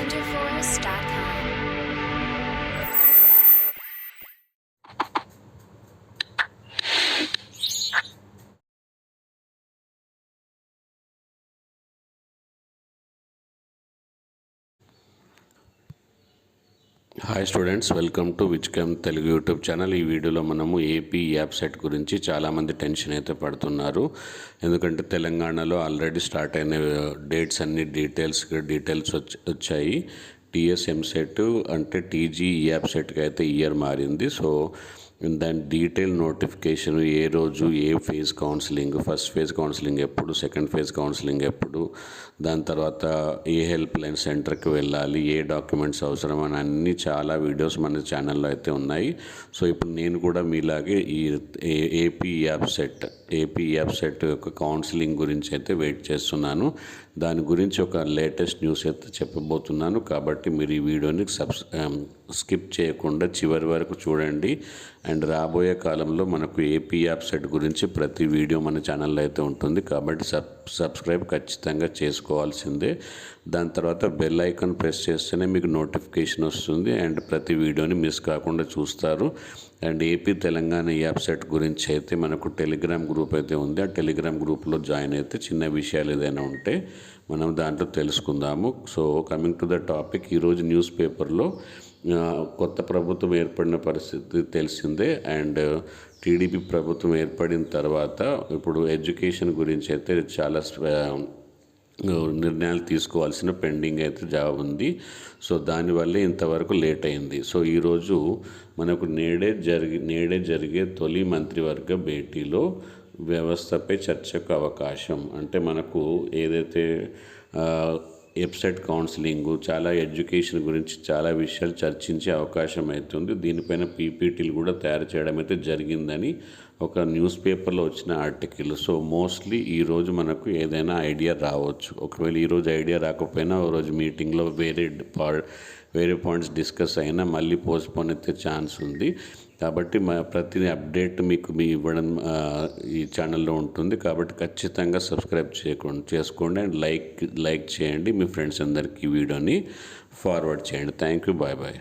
wonderforce.com. Hi students, welcome to Wizcom Telugu YouTube channel. ఈ వీడియోలో మనము ఏపీ యాప్ సెట్ గురించి చాలామంది టెన్షన్ అయితే పడుతున్నారు. ఎందుకంటే తెలంగాణలో ఆల్రెడీ స్టార్ట్ అయిన డేట్స్ అన్ని డీటెయిల్స్ వచ్చాయి. టీఎస్ఎంసెట్ అంటే టీజీ యాప్ సెట్కి అయితే ఇయర్ మారింది. సో దాని డీటెయిల్ నోటిఫికేషన్ ఏ రోజు, ఏ phase counselling, first phase counselling ఎప్పుడు, సెకండ్ ఫేజ్ కౌన్సిలింగ్ ఎప్పుడు, దాని తర్వాత ఏ హెల్ప్ లైన్ సెంటర్కి వెళ్ళాలి, ఏ డాక్యుమెంట్స్ అవసరం అని అన్నీ చాలా వీడియోస్ మన ఛానల్లో అయితే ఉన్నాయి. సో ఇప్పుడు నేను కూడా మీలాగే ఈ ఏపీ యాప్ సెట్ యొక్క కౌన్సిలింగ్ గురించి అయితే వెయిట్ చేస్తున్నాను. దాని గురించి ఒక లేటెస్ట్ న్యూస్ అయితే చెప్పబోతున్నాను. కాబట్టి మీరు ఈ వీడియోని స్కిప్ చేయకుండా చివరి వరకు చూడండి. అండ్ రాబోయే కాలంలో మనకు ఏపీ యాప్ సెట్ గురించి ప్రతి వీడియో మన ఛానల్లో అయితే ఉంటుంది. కాబట్టి సబ్స్క్రైబ్ ఖచ్చితంగా చేసుకోవాల్సిందే. దాని తర్వాత బెల్ ఐకాన్ ప్రెస్ చేస్తేనే మీకు నోటిఫికేషన్ వస్తుంది అండ్ ప్రతి వీడియోని మిస్ కాకుండా చూస్తారు. And AP Telangana app set గురించి అయితే మనకు టెలిగ్రామ్ గ్రూప్ అయితే ఉంది. ఆ టెలిగ్రామ్ గ్రూప్లో జాయిన్ అయితే చిన్న విషయాలు ఏదైనా ఉంటే మనం దాంట్లో తెలుసుకుందాము. So coming to the topic, ఈరోజు న్యూస్ పేపర్లో కొత్త ప్రభుత్వం ఏర్పడిన పరిస్థితి తెలిసిందే. అండ్ టీడీపీ ప్రభుత్వం ఏర్పడిన తర్వాత ఇప్పుడు ఎడ్యుకేషన్ గురించి అయితే చాలా నిర్ణయాలు తీసుకోవాల్సిన పెండింగ్ అయితే జాబ్ ఉంది. సో దానివల్లే ఇంతవరకు లేట్ అయింది. సో ఈరోజు మనకు నేడే జరిగే తొలి మంత్రివర్గ భేటీలో వ్యవస్థపై చర్చకు అవకాశం. అంటే మనకు ఏదైతే వెబ్సైట్ కౌన్సిలింగ్, చాలా ఎడ్యుకేషన్ గురించి చాలా విషయాలు చర్చించే అవకాశం అవుతుంది. దీనిపైన పీపీటీలు కూడా తయారు చేయడం అయితే జరిగిందని ఒక న్యూస్ పేపర్లో వచ్చిన ఆర్టికల్. సో మోస్ట్లీ ఈరోజు మనకు ఏదైనా ఐడియా రావచ్చు. ఒకవేళ ఈరోజు ఐడియా రాకపోయినా ఓ రోజు మీటింగ్లో వేరే పాయింట్స్ డిస్కస్ అయినా మళ్ళీ పోస్ట్పోన్ అయితే ఛాన్స్ ఉంది. కాబట్టి ప్రతి అప్డేట్ మీకు ఇవ్వడం ఈ ఛానల్లో ఉంటుంది. కాబట్టి ఖచ్చితంగా సబ్స్క్రైబ్ చేసుకోండి అండ్ లైక్ చేయండి. మీ ఫ్రెండ్స్ అందరికీ వీడియోని ఫార్వర్డ్ చేయండి. Thank you. బాయ్.